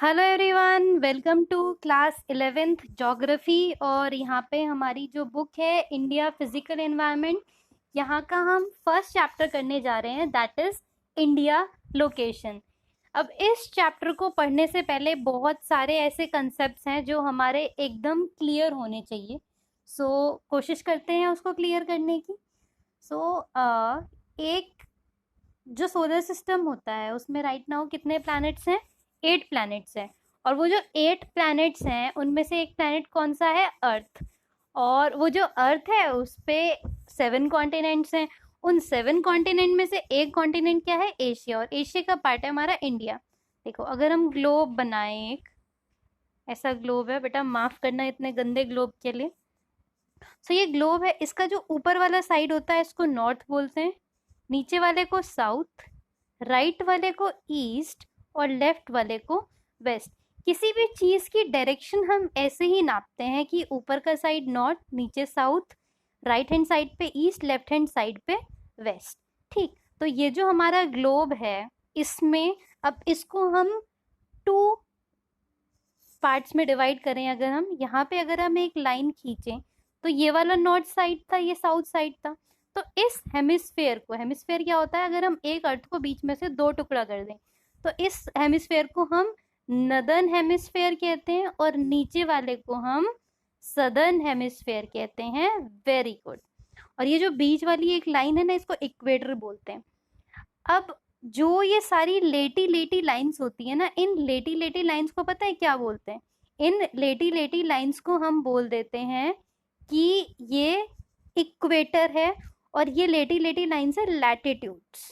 Hello everyone, welcome to class 11th geography. और यहाँ पे हमारी जो बुक है इंडिया फिजिकल एनवायरनमेंट, यहाँ का हम फर्स्ट चैप्टर करने जा रहे हैं, दैट इज इंडिया लोकेशन। अब इस चैप्टर को पढ़ने से पहले बहुत सारे ऐसे कंसेप्ट्स हैं जो हमारे एकदम क्लियर होने चाहिए। कोशिश करते हैं उसको क्लियर करने की। एक जो सोलर सिस्टम होता है उसमें राइट नाउ कितने प्लैनेट्स हैं? 8 प्लैनेट्स हैं। और वो जो 8 प्लैनेट्स हैं उनमें से एक प्लैनेट कौन सा है? अर्थ। और वो जो अर्थ है उस पे 7 कॉन्टिनेंट्स हैं। उन 7 कॉन्टिनेंट में से एक कॉन्टिनेंट क्या है? एशिया। और एशिया का पार्ट है हमारा इंडिया। देखो, अगर हम ग्लोब बनाएं, एक ऐसा ग्लोब है, बेटा माफ करना इतने गंदे ग्लोब के लिए। ये ग्लोब है, इसका जो ऊपर वाला साइड होता है इसको नॉर्थ बोलते हैं, नीचे वाले को साउथ, राइट वाले को ईस्ट और लेफ्ट वाले को वेस्ट। किसी भी चीज की डायरेक्शन हम ऐसे ही नापते हैं कि ऊपर का साइड नॉर्थ, नीचे साउथ, राइट हैंड साइड पे ईस्ट, लेफ्ट हैंड साइड पे वेस्ट। ठीक, तो ये जो हमारा ग्लोब है इसमें अब इसको हम 2 पार्ट्स में डिवाइड करें। अगर हम यहाँ पे अगर हम एक लाइन खींचें तो ये वाला नॉर्थ साइड था, ये साउथ साइड था। तो इस हेमिस्फेयर को, हेमिस्फेयर क्या होता है? अगर हम एक अर्थ को बीच में से 2 टुकड़ा कर दें तो इस हेमिस्फेयर को हम नदर्न हेमिस्फेयर कहते हैं और नीचे वाले को हम सदर्न हेमिस्फेयर कहते हैं। Very good. और ये जो बीच वाली एक लाइन है ना, इसको इक्वेटर बोलते हैं। अब जो ये सारी लेटी लेटी लाइंस होती है ना, इन लेटी लेटी लाइंस को पता है क्या बोलते हैं? इन लेटी लेटी लाइंस को हम बोल देते हैं कि ये इक्वेटर है। और ये लेटी लेटी लाइंस है लैटिट्यूड्स।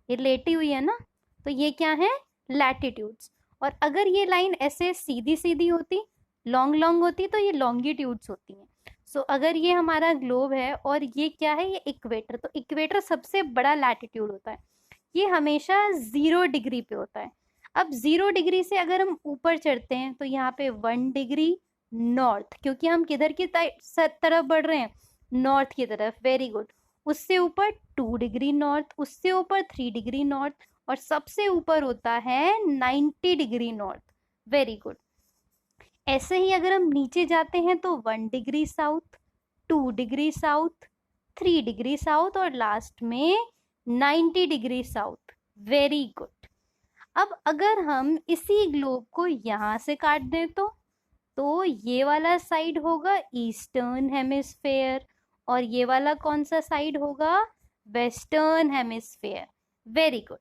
ये लेटी हुई है ना, तो ये क्या है? लैटिट्यूड्स। और अगर ये लाइन ऐसे सीधी सीधी होती, लॉन्ग लॉन्ग होती, तो ये लॉन्गिट्यूड्स होती हैं। अगर ये हमारा ग्लोब है और ये क्या है? ये इक्वेटर। तो इक्वेटर सबसे बड़ा लैटिट्यूड होता है, ये हमेशा 0 डिग्री पे होता है। अब 0 डिग्री से अगर हम ऊपर चढ़ते हैं तो यहाँ पे 1 डिग्री नॉर्थ, क्योंकि हम किधर की तरफ बढ़ रहे हैं? नॉर्थ की तरफ। Very good. उससे ऊपर 2 डिग्री नॉर्थ, उससे ऊपर 3 डिग्री नॉर्थ, और सबसे ऊपर होता है 90 डिग्री नॉर्थ। Very good. ऐसे ही अगर हम नीचे जाते हैं तो 1 degree south, 2 degree south, 3 degree south और लास्ट में 90 डिग्री साउथ। Very good. अब अगर हम इसी ग्लोब को यहाँ से काट दें तो ये वाला साइड होगा ईस्टर्न हेमिस्फेयर और ये वाला कौन सा साइड होगा? Western hemisphere. Very good.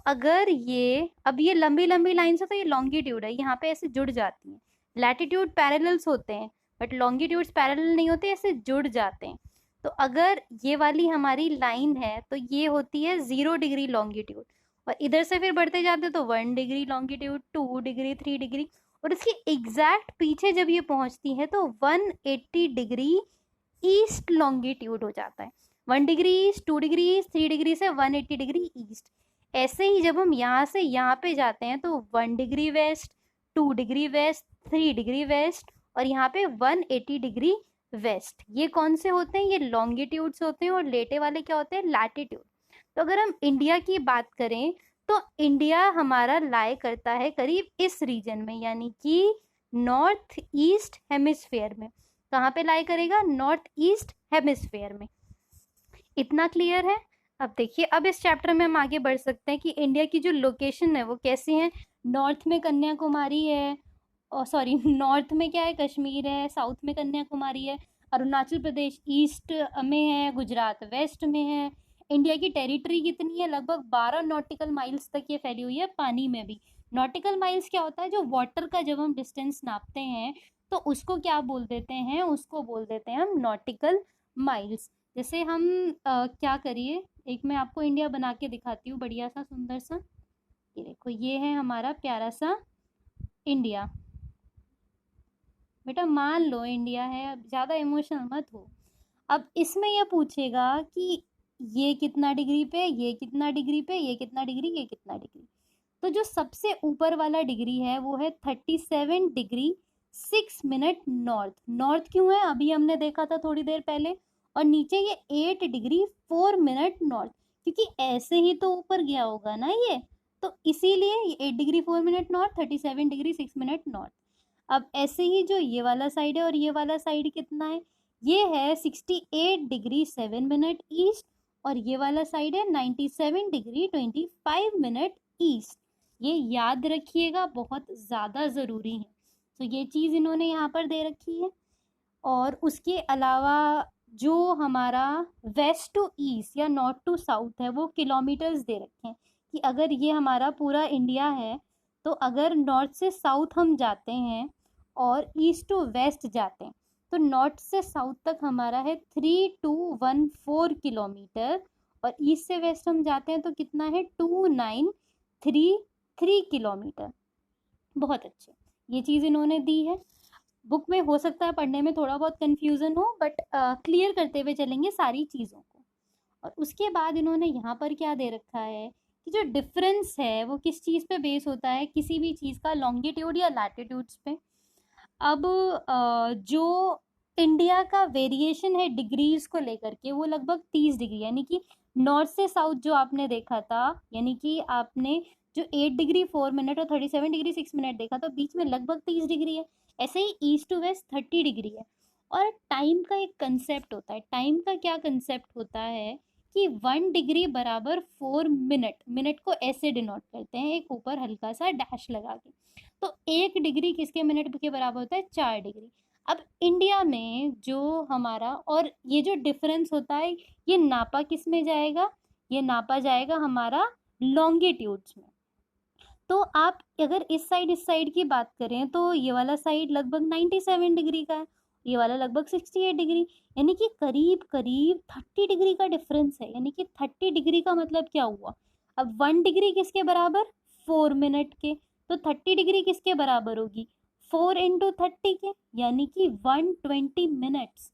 अगर ये अब ये लंबी लंबी लाइन से, तो ये लॉन्गिट्यूड है, यहाँ पे ऐसे जुड़ जाती हैं। लैटिट्यूड पैरेलल्स होते हैं बट लॉन्गिट्यूड्स पैरेलल नहीं होते, ऐसे जुड़ जाते हैं। तो अगर ये वाली हमारी लाइन है तो ये होती है 0 डिग्री लॉन्गिट्यूड। और इधर से फिर बढ़ते जाते तो 1 डिग्री लॉन्गिट्यूड, 2 डिग्री, 3 डिग्री, और इसके एग्जैक्ट पीछे जब ये पहुंचती है तो 180 डिग्री ईस्ट लॉन्गिट्यूड हो जाता है। 1 degree east, 2 degree east, 3 degree से 180 डिग्री ईस्ट। ऐसे ही जब हम यहाँ से यहाँ पे जाते हैं तो 1 degree west, 2 degree west, 3 degree west और यहाँ पे 180 डिग्री वेस्ट। ये कौन से होते हैं? ये लॉन्गिट्यूड्स होते हैं। और लेटे वाले क्या होते हैं? लैटिट्यूड। तो अगर हम इंडिया की बात करें तो इंडिया हमारा लाई करता है करीब इस रीजन में, यानी कि नॉर्थ ईस्ट हेमिस्फेयर में। कहाँ पे लाई करेगा? नॉर्थ ईस्ट हेमिस्फेयर में। इतना क्लियर है? अब देखिए, अब इस चैप्टर में हम आगे बढ़ सकते हैं कि इंडिया की जो लोकेशन है वो कैसी है। नॉर्थ में कन्याकुमारी है, और सॉरी नॉर्थ में क्या है? कश्मीर है, साउथ में कन्याकुमारी है, अरुणाचल प्रदेश ईस्ट में है, गुजरात वेस्ट में है। इंडिया की टेरिटरी कितनी है? लगभग 12 नॉटिकल माइल्स तक ये फैली हुई है, पानी में भी। नॉटिकल माइल्स क्या होता है? जो वाटर का जब हम डिस्टेंस नापते हैं तो उसको क्या बोल देते हैं? उसको बोल देते हैं हम नॉटिकल माइल्स। जैसे हम क्या करिए, एक मैं आपको इंडिया बना के दिखाती हूँ, बढ़िया सा सुंदर सा। ये देखो, ये है हमारा प्यारा सा इंडिया। बेटा मान लो इंडिया है, अब ज़्यादा इमोशनल मत हो। अब इसमें यह पूछेगा कि ये कितना डिग्री पे, ये कितना डिग्री पे, ये कितना डिग्री, ये कितना डिग्री। तो जो सबसे ऊपर वाला डिग्री है वो है 37 डिग्री 6 मिनट नॉर्थ। नॉर्थ क्यों है? अभी हमने देखा था थोड़ी देर पहले। और नीचे ये 8 डिग्री 4 मिनट नॉर्थ, क्योंकि ऐसे ही तो ऊपर गया होगा ना ये। तो इसीलिए 8 degree 4 minute north, 37 degree 6 minute north. अब ऐसे ही जो ये वाला साइड है और ये वाला साइड कितना है, ये है 68 डिग्री 7 मिनट ईस्ट, और ये वाला साइड है 97 डिग्री 25 मिनट ईस्ट। ये याद रखिएगा, बहुत ज़्यादा ज़रूरी है। तो ये चीज़ इन्होंने यहाँ पर दे रखी है। और उसके अलावा जो हमारा वेस्ट टू ईस्ट या नॉर्थ टू साउथ है वो किलोमीटर्स दे रखे हैं, कि अगर ये हमारा पूरा इंडिया है तो अगर नॉर्थ से साउथ हम जाते हैं और ईस्ट टू वेस्ट जाते हैं तो नॉर्थ से साउथ तक हमारा है 3214 किलोमीटर, और ईस्ट से वेस्ट हम जाते हैं तो कितना है 2933 किलोमीटर। बहुत अच्छे, ये चीज़ इन्होंने दी है। बुक में हो सकता है पढ़ने में थोड़ा बहुत कन्फ्यूज़न हो, बट क्लियर करते हुए चलेंगे सारी चीज़ों को। और उसके बाद इन्होंने यहाँ पर क्या दे रखा है कि जो डिफरेंस है वो किस चीज़ पे बेस होता है, किसी भी चीज़ का लॉन्गिट्यूड या लैटिट्यूड्स पे। अब जो इंडिया का वेरिएशन है डिग्रीज को लेकर के वो लगभग 30 डिग्री, यानी कि नॉर्थ से साउथ जो आपने देखा था, यानी कि आपने जो 8 डिग्री 4 मिनट और 37 डिग्री 6 मिनट देखा तो बीच में लगभग 30 डिग्री है। ऐसे ही ईस्ट टू वेस्ट 30 डिग्री है। और टाइम का एक कंसेप्ट होता है, टाइम का क्या कंसेप्ट होता है कि 1 डिग्री बराबर 4 मिनट, मिनट को ऐसे डिनोट करते हैं एक ऊपर हल्का सा डैश लगा के। तो 1 डिग्री किसके मिनट के बराबर होता है, 4 डिग्री। अब इंडिया में जो हमारा और ये जो डिफरेंस होता है ये नापा किस में जाएगा, ये नापा जाएगा हमारा लॉन्गिट्यूड्स में। तो आप अगर इस साइड की बात करें तो ये वाला साइड लगभग 97 डिग्री का है, ये वाला लगभग 68 डिग्री, यानी कि करीब करीब 30 डिग्री का डिफरेंस है। यानी कि 30 डिग्री का मतलब क्या हुआ, अब 1 डिग्री किसके बराबर, 4 मिनट के, तो 30 डिग्री किसके बराबर होगी, 4 × 30 के, यानी कि 120 मिनट्स।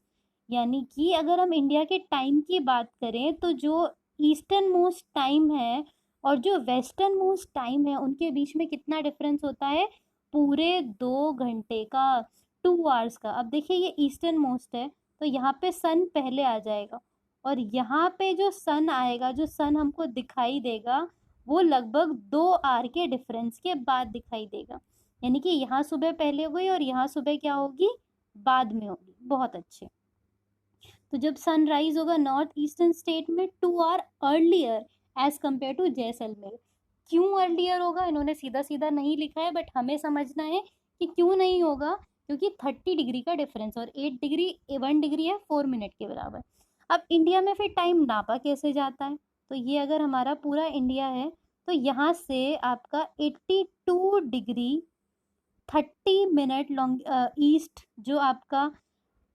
यानी कि अगर हम इंडिया के टाइम की बात करें तो जो ईस्टर्न मोस्ट टाइम है और जो वेस्टर्न मोस्ट टाइम है उनके बीच में कितना डिफरेंस होता है, पूरे 2 घंटे का, 2 आवर्स का। अब देखिए ये ईस्टर्न मोस्ट है तो यहाँ पे सन पहले आ जाएगा, और यहाँ पे जो सन आएगा, जो सन हमको दिखाई देगा वो लगभग 2 आवर के डिफरेंस के बाद दिखाई देगा। यानी कि यहाँ सुबह पहले हो गई और यहाँ सुबह क्या होगी, बाद में होगी। बहुत अच्छे। तो जब सनराइज होगा नॉर्थ ईस्टर्न स्टेट में 2 hour earlier as compare to Jaisalmer. क्यों अर्लियर होगा इन्होंने सीधा सीधा नहीं लिखा है, बट हमें समझना है कि क्यों नहीं होगा, क्योंकि 30 डिग्री का डिफरेंस और 1 डिग्री है 4 मिनट के बराबर। अब इंडिया में फिर टाइम नापा कैसे जाता है, तो ये अगर हमारा पूरा इंडिया है तो यहाँ से आपका 82 डिग्री 30 मिनट लॉन्ग ईस्ट जो आपका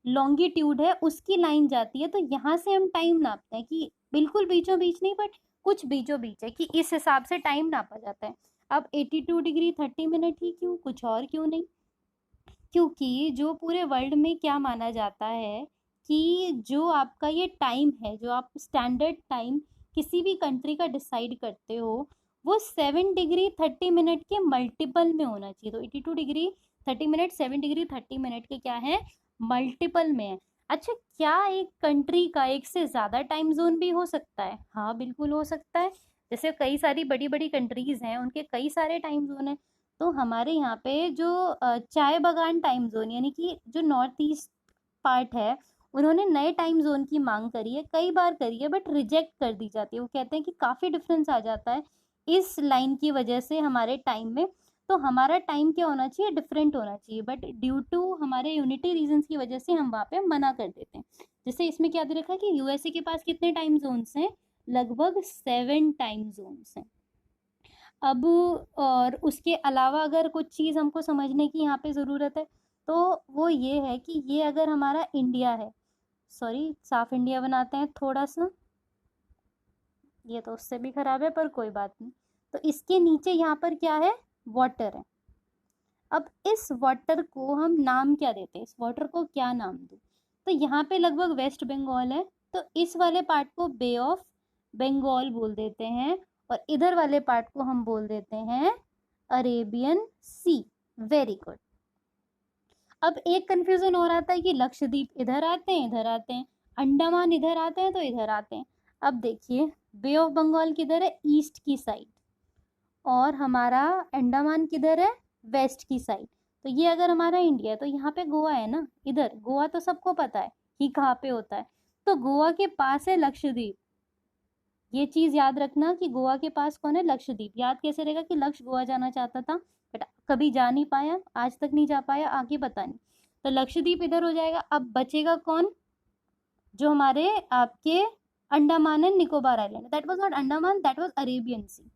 लॉन्गिट्यूड है उसकी लाइन जाती है। तो यहाँ से हम टाइम नापते हैं कि बिल्कुल बीचों बीच नहीं, बट कुछ बीचों बीच है, कि इस हिसाब से टाइम नापा जाता है। अब 82 डिग्री 30 मिनट ही क्यों, कुछ और क्यों नहीं, क्योंकि जो पूरे वर्ल्ड में क्या माना जाता है कि जो आपका ये टाइम है, जो आप स्टैंडर्ड टाइम किसी भी कंट्री का डिसाइड करते हो वो 7 डिग्री 30 मिनट के मल्टीपल में होना चाहिए। तो 82 डिग्री 30 मिनट 7 डिग्री 30 मिनट के क्या है, मल्टीपल में है। अच्छा, क्या एक कंट्री का एक से ज़्यादा टाइम जोन भी हो सकता है, हाँ बिल्कुल हो सकता है। जैसे कई सारी बड़ी बड़ी कंट्रीज हैं उनके कई सारे टाइम जोन हैं। तो हमारे यहाँ पे जो चाय बगान टाइम जोन, यानी कि जो नॉर्थ ईस्ट पार्ट है, उन्होंने नए टाइम जोन की मांग करी है, कई बार करी है, बट रिजेक्ट कर दी जाती है। वो कहते हैं कि काफ़ी डिफरेंस आ जाता है इस लाइन की वजह से हमारे टाइम में। तो हमारा टाइम क्या होना चाहिए, डिफरेंट होना चाहिए, बट ड्यू टू हमारे यूनिटी रीजंस की वजह से हम वहाँ पे मना कर देते हैं। जैसे इसमें क्या दे रखा है कि यूएसए के पास कितने टाइम जोन्स हैं, लगभग 7 टाइम जोन्स हैं। अब और उसके अलावा अगर कुछ चीज़ हमको समझने की यहाँ पे ज़रूरत है तो वो ये है कि ये अगर हमारा इंडिया है, सॉरी साफ इंडिया बनाते हैं थोड़ा सा, ये तो उससे भी ख़राब है पर कोई बात नहीं। तो इसके नीचे यहाँ पर क्या है, वाटर है। अब इस वाटर को हम नाम क्या देते हैं, इस वाटर को क्या नाम दूँ, तो यहाँ पे लगभग वेस्ट बंगाल है तो इस वाले पार्ट को बे ऑफ बंगाल बोल देते हैं, और इधर वाले पार्ट को हम बोल देते हैं अरेबियन सी। Very good. अब एक कंफ्यूजन और आता है कि लक्षद्वीप इधर आते हैं, इधर आते हैं, अंडमान इधर आते हैं तो इधर आते हैं। अब देखिए बे ऑफ बंगाल किधर है, ईस्ट की साइड, और हमारा अंडमान किधर है, वेस्ट की साइड। तो ये अगर हमारा इंडिया है तो यहाँ पे गोवा है ना, इधर गोवा तो सबको पता है कि कहाँ पे होता है। तो गोवा के पास है लक्षद्वीप। ये चीज याद रखना कि गोवा के पास कौन है, लक्षद्वीप। याद कैसे रहेगा कि लक्ष्य गोवा जाना चाहता था बट कभी जा नहीं पाया, आज तक नहीं जा पाया, आगे पता नहीं। तो लक्षद्वीप इधर हो जाएगा। अब बचेगा कौन, जो हमारे आपके Andaman and Nicobar island. That was not Andaman, that was Arabian sea.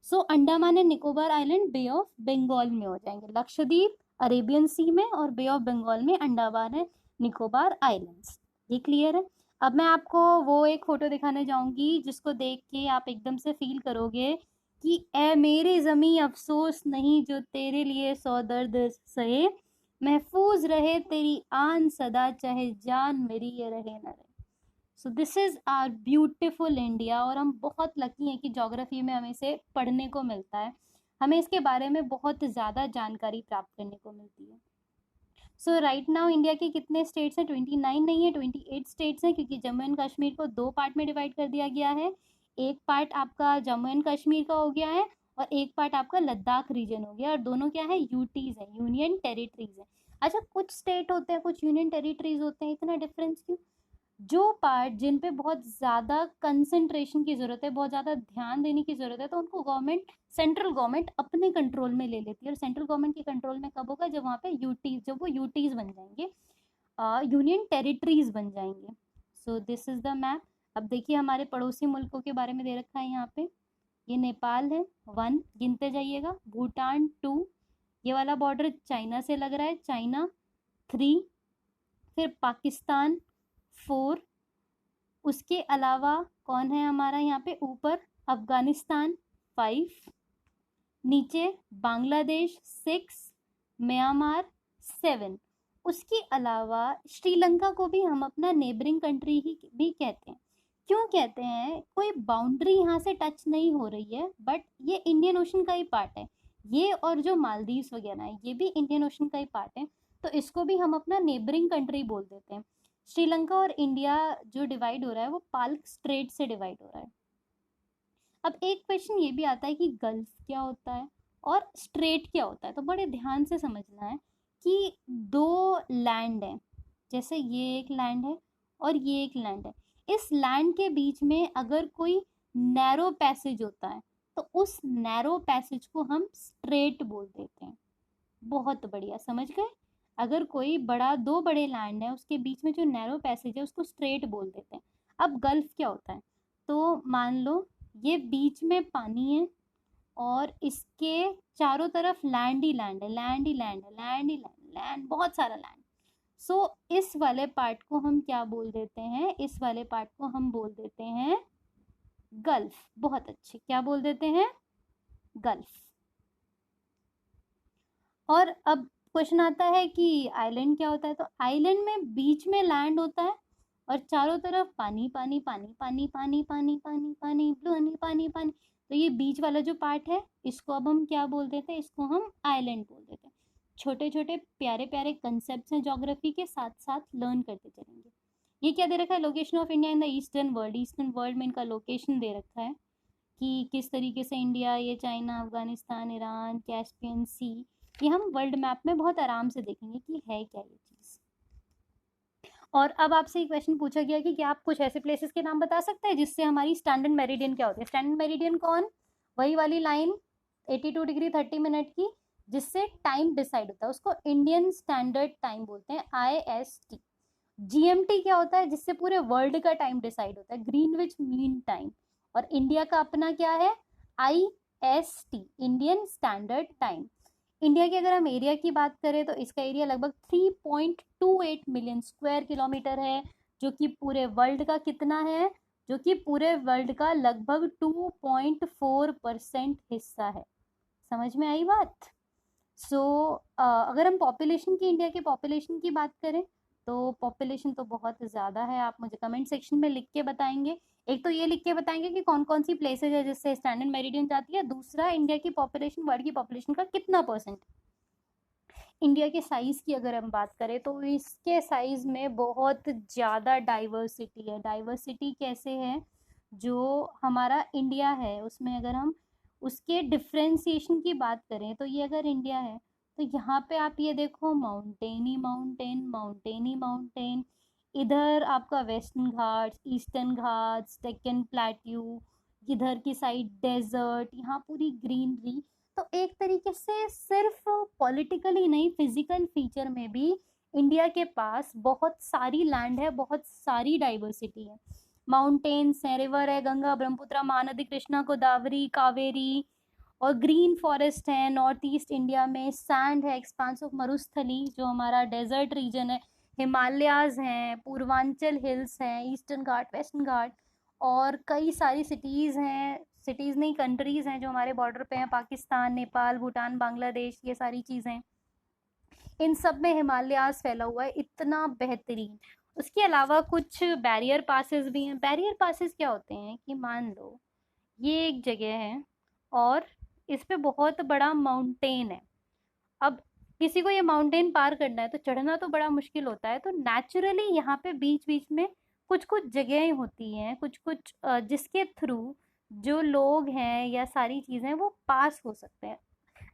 So Andaman and Nicobar island bay of Bengal में हो जाएंगे। लक्षद्वीप अरेबियन सी में और बे ऑफ बंगाल में अंडमान एंड निकोबार आइलैंड्स। ये क्लियर है। अब मैं आपको वो एक फोटो दिखाने जाऊंगी जिसको देख के आप एकदम से फील करोगे कि ए मेरी जमी अफसोस नहीं जो तेरे लिए सौ दर्द सहे, महफूज रहे तेरी आन सदा चाहे जान मेरी ये रहे न रहे। So this is our beautiful India. और हम बहुत लकी हैं कि ज्योग्राफी में हमें इसे पढ़ने को मिलता है, हमें इसके बारे में बहुत ज़्यादा जानकारी प्राप्त करने को मिलती है। सो राइट नाउ इंडिया के कितने स्टेट्स हैं, 29 नहीं है, 28 स्टेट्स हैं, क्योंकि जम्मू एंड कश्मीर को दो पार्ट में डिवाइड कर दिया गया है। एक पार्ट आपका जम्मू एंड कश्मीर का हो गया है और एक पार्ट आपका लद्दाख रीजन हो गया, और दोनों क्या है, यूटीज है, यूनियन टेरिटरीज है। अच्छा, कुछ स्टेट होते हैं, कुछ यूनियन टेरिटरीज होते हैं, इतना डिफरेंस क्यों? जो पार्ट जिन पे बहुत ज़्यादा कंसंट्रेशन की ज़रूरत है, बहुत ज़्यादा ध्यान देने की ज़रूरत है, तो उनको गवर्नमेंट, सेंट्रल गवर्नमेंट अपने कंट्रोल में ले लेती है। और सेंट्रल गवर्नमेंट के कंट्रोल में कब होगा, जब वहाँ पे यूटीज, जब वो यूटीज बन जाएंगे, यूनियन टेरिटरीज बन जाएंगे। सो दिस इज द मैप। अब देखिए हमारे पड़ोसी मुल्कों के बारे में दे रखा है यहाँ पे। ये नेपाल है 1, गिनते जाइएगा। भूटान 2, ये वाला बॉर्डर चाइना से लग रहा है, चाइना 3, फिर पाकिस्तान 4, उसके अलावा कौन है हमारा यहाँ पे ऊपर, अफगानिस्तान 5, नीचे बांग्लादेश 6, म्यांमार 7। उसके अलावा श्रीलंका को भी हम अपना नेबरिंग कंट्री ही भी कहते हैं। क्यों कहते हैं, कोई बाउंड्री यहाँ से टच नहीं हो रही है, बट ये इंडियन ओशन का ही पार्ट है। ये और जो मालदीव्स वगैरह है ये भी इंडियन ओशन का ही पार्ट है, तो इसको भी हम अपना नेबरिंग कंट्री बोल देते हैं। श्रीलंका और इंडिया जो डिवाइड हो रहा है वो पाल्क स्ट्रेट से डिवाइड हो रहा है। अब एक क्वेश्चन ये भी आता है कि गल्फ क्या होता है और स्ट्रेट क्या होता है, तो बड़े ध्यान से समझना है कि दो लैंड है, जैसे ये एक लैंड है और ये एक लैंड है। इस लैंड के बीच में अगर कोई नैरो पैसेज होता है तो उस नैरो पैसेज को हम स्ट्रेट बोल देते हैं। बहुत बढ़िया, समझ गए। अगर कोई बड़ा, दो बड़े लैंड है उसके बीच में जो नैरो पैसेज है उसको स्ट्रेट बोल देते हैं। अब गल्फ क्या होता है, तो मान लो ये बीच में पानी है और इसके चारों तरफ लैंड ही लैंड है, लैंड ही लैंड है, लैंड ही लैंड, लैंड, बहुत सारा लैंड। सो इस वाले पार्ट को हम क्या बोल देते हैं, इस वाले पार्ट को हम बोल देते हैं गल्फ। बहुत अच्छे, क्या बोल देते हैं, गल्फ। और अब क्वेश्चन आता है कि आइलैंड क्या होता है, तो आइलैंड में बीच में लैंड होता है और चारों तरफ पानी पानी पानी पानी पानी पानी पानी पानी पानी पानी पानी। तो ये बीच वाला जो पार्ट है इसको अब हम क्या बोल देते हैं, इसको हम आइलैंड बोल देते हैं। छोटे छोटे प्यारे प्यारे कंसेप्ट हैं ज्योग्राफी के, साथ साथ लर्न करते चलेंगे। ये क्या दे रखा है, location of India in the eastern world. Eastern world में इनका लोकेशन दे रखा है कि किस तरीके से इंडिया, ये चाइना, अफगानिस्तान, ईरान, कैस्पियन सी, ये हम वर्ल्ड मैप में बहुत आराम से देखेंगे कि है क्या ये चीज़। और अब आपसे एक क्वेश्चन पूछा गया कि क्या आप कुछ ऐसे प्लेसेस के नाम बता सकते हैं जिससे हमारी स्टैंडर्ड मेरिडियन क्या होती है। स्टैंडर्ड मेरिडियन कौन, वही वाली लाइन 82 डिग्री 30 मिनट की जिससे टाइम डिसाइड होता है, उसको इंडियन स्टैंडर्ड टाइम बोलते हैं, IST। GMT क्या होता है, जिससे पूरे वर्ल्ड का टाइम डिसाइड होता है, ग्रीनविच मीन टाइम। और इंडिया का अपना क्या है, IST, Indian standard time. India की अगर हम एरिया की बात करें तो इसका एरिया लगभग 3.28 मिलियन स्क्वायर किलोमीटर है, जो कि पूरे वर्ल्ड का कितना है, जो कि पूरे वर्ल्ड का लगभग 2.4% हिस्सा है। समझ में आई बात। सो अगर हम पॉपुलेशन की, इंडिया के पॉपुलेशन की बात करें तो पॉपुलेशन तो बहुत ज़्यादा है। आप मुझे कमेंट सेक्शन में लिख के बताएंगे। एक तो ये लिख के बताएंगे कि कौन कौन सी प्लेसेज है जिससे स्टैंडर्ड मेरिडियन जाती है, दूसरा इंडिया की पॉपुलेशन, वर्ल्ड की पॉपुलेशन का कितना %। इंडिया के साइज़ की अगर हम बात करें तो इसके साइज़ में बहुत ज़्यादा डाइवर्सिटी है। डाइवर्सिटी कैसे है, जो हमारा इंडिया है उसमें अगर हम उसके डिफ्रेंसिएशन की बात करें तो ये अगर इंडिया है तो यहाँ पे आप ये देखो माउंटेन ही माउंटेन, माउंटेन ही माउंटेन। इधर आपका western Ghats, eastern Ghats, Deccan plateau, इधर की साइड डेजर्ट, यहाँ पूरी ग्रीनरी। तो एक तरीके से सिर्फ पॉलिटिकली नहीं, फिजिकल फीचर में भी इंडिया के पास बहुत सारी लैंड है, बहुत सारी डाइवर्सिटी है। माउंटेन्स हैं, रिवर है, गंगा, ब्रह्मपुत्र, महानदी, कृष्णा, गोदावरी, कावेरी, और ग्रीन फॉरेस्ट है नॉर्थ ईस्ट इंडिया में। सैंड है, एक्सपांस ऑफ मरुस्थली जो हमारा डेजर्ट रीजन है। हिमालयाज हैं, पूर्वांचल हिल्स हैं, ईस्टर्न घाट, वेस्टर्न घाट, और कई सारी सिटीज़ हैं, सिटीज़ नहीं कंट्रीज़ हैं जो हमारे बॉर्डर पे हैं, पाकिस्तान, नेपाल, भूटान, बांग्लादेश, ये सारी चीज़ें। इन सब में हिमालयाज फैला हुआ है, इतना बेहतरीन। उसके अलावा कुछ बैरियर पासेस भी हैं। बैरियर पासेस क्या होते हैं कि मान लो ये एक जगह है और इस पे बहुत बड़ा माउंटेन है। अब किसी को ये माउंटेन पार करना है तो चढ़ना तो बड़ा मुश्किल होता है, तो नेचुरली यहाँ पे बीच बीच में कुछ कुछ जगहें होती हैं, कुछ कुछ जिसके थ्रू जो लोग हैं या सारी चीज़ें वो पास हो सकते हैं।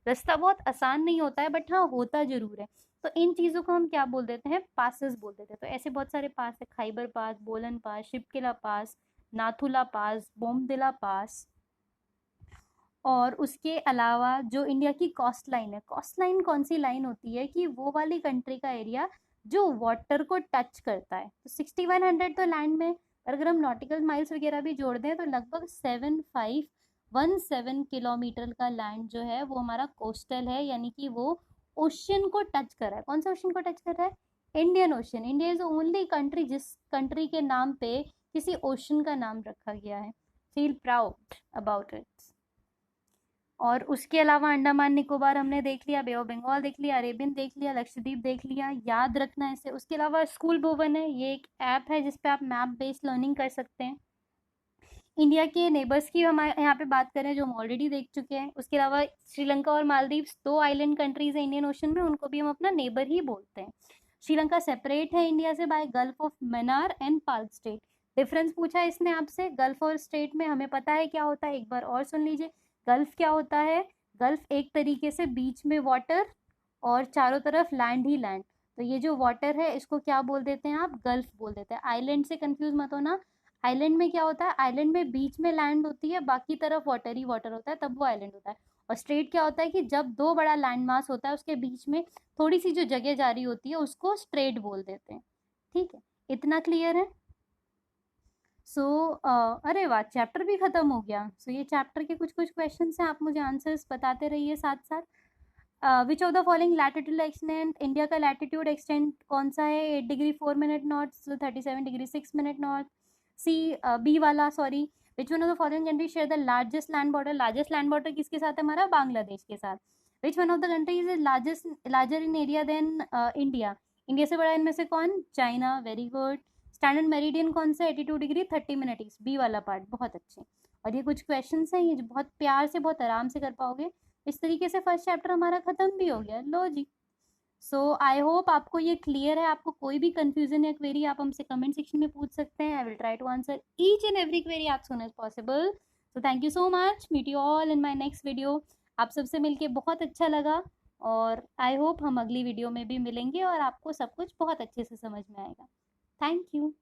रास्ता बहुत आसान नहीं होता है बट हाँ होता ज़रूर है। तो इन चीज़ों को हम क्या बोल देते हैं, पासेस बोल देते हैं। तो ऐसे बहुत सारे पास है, खैबर पास, बोलन पास, शिपकिला पास, नाथुला पास, बोमदिला पास। और उसके अलावा जो इंडिया की कोस्ट लाइन है, कोस्ट लाइन कौन सी लाइन होती है कि वो वाली कंट्री का एरिया जो वाटर को टच करता है। तो 6100 तो लैंड में, और अगर हम नॉटिकल माइल्स वगैरह भी जोड़ दें तो लगभग 7517 किलोमीटर का लैंड जो है वो हमारा कोस्टल है, यानी कि वो ओशन को टच कर रहा है। कौन सा ओशन को टच कर रहा है? Indian ocean. India is only country जिस कंट्री के नाम पे किसी ओशन का नाम रखा गया है। Feel proud about it. और उसके अलावा अंडमान निकोबार हमने देख लिया, बे ऑफ बंगाल देख लिया, अरेबियन देख लिया, लक्षद्वीप देख लिया, याद रखना ऐसे। उसके अलावा स्कूल भुवन है, ये एक ऐप है जिसपे आप मैप बेस्ड लर्निंग कर सकते हैं। इंडिया के नेबर्स की हम यहाँ पे बात करें जो हम ऑलरेडी देख चुके हैं। उसके अलावा श्रीलंका और मालदीव्स, दो आइलैंड कंट्रीज है इंडियन ओशन में, उनको भी हम अपना नेबर ही बोलते हैं। श्रीलंका सेपरेट है इंडिया से by gulf of Mannar and Palk strait. Difference पूछा है इसने आपसे, गल्फ और स्ट्रेट में हमें पता है क्या होता है, एक बार और सुन लीजिए। गल्फ क्या होता है? गल्फ एक तरीके से बीच में वाटर और चारों तरफ लैंड ही लैंड। तो ये जो वाटर है इसको क्या बोल देते हैं आप? गल्फ बोल देते हैं। आइलैंड से कंफ्यूज मत होना। आइलैंड में क्या होता है? आइलैंड में बीच में लैंड होती है, बाकी तरफ वाटर ही वाटर होता है, तब वो आइलैंड होता है। और स्ट्रेट क्या होता है कि जब दो बड़ा लैंड मास होता है उसके बीच में थोड़ी सी जो जगह जा रही होती है उसको स्ट्रेट बोल देते हैं। ठीक है, इतना क्लियर है? सो अरे वाह, चैप्टर भी खत्म हो गया। ये चैप्टर के कुछ कुछ क्वेश्चन हैं, आप मुझे आंसर्स बताते रहिए साथ साथ। Which of the following latitude extent, India का लैटिट्यूड एक्सटेंट कौन सा है? 8 degree 4 minute north, 37 degree 6 minute north. C B वाला, sorry. Which one of the following country share the largest land border? Largest land border किसके साथ है हमारा? बांग्लादेश के साथ। Which one of the countries is larger in area than India? India से बड़ा इनमें से कौन? China. Very good. Standard meridian कौन सा? 82 डिग्री 30 मिनट ईस्ट। बी वाला पार्ट, बहुत अच्छे। और ये कुछ क्वेश्चन हैं ये जो बहुत प्यार से बहुत आराम से कर पाओगे। इस तरीके से फर्स्ट चैप्टर हमारा खत्म भी हो गया। लो जी। आई होप आपको ये क्लियर है। आपको कोई भी कंफ्यूजन या क्वेरी आप हमसे कमेंट सेक्शन में पूछ सकते हैं। I will try to answer each and every query as soon as possible. Thank you so much. Meet you all in my next video. आप सबसे मिलके बहुत अच्छा लगा और आई होप हम अगली वीडियो में भी मिलेंगे और आपको सब कुछ बहुत अच्छे से समझ में आएगा। Thank you.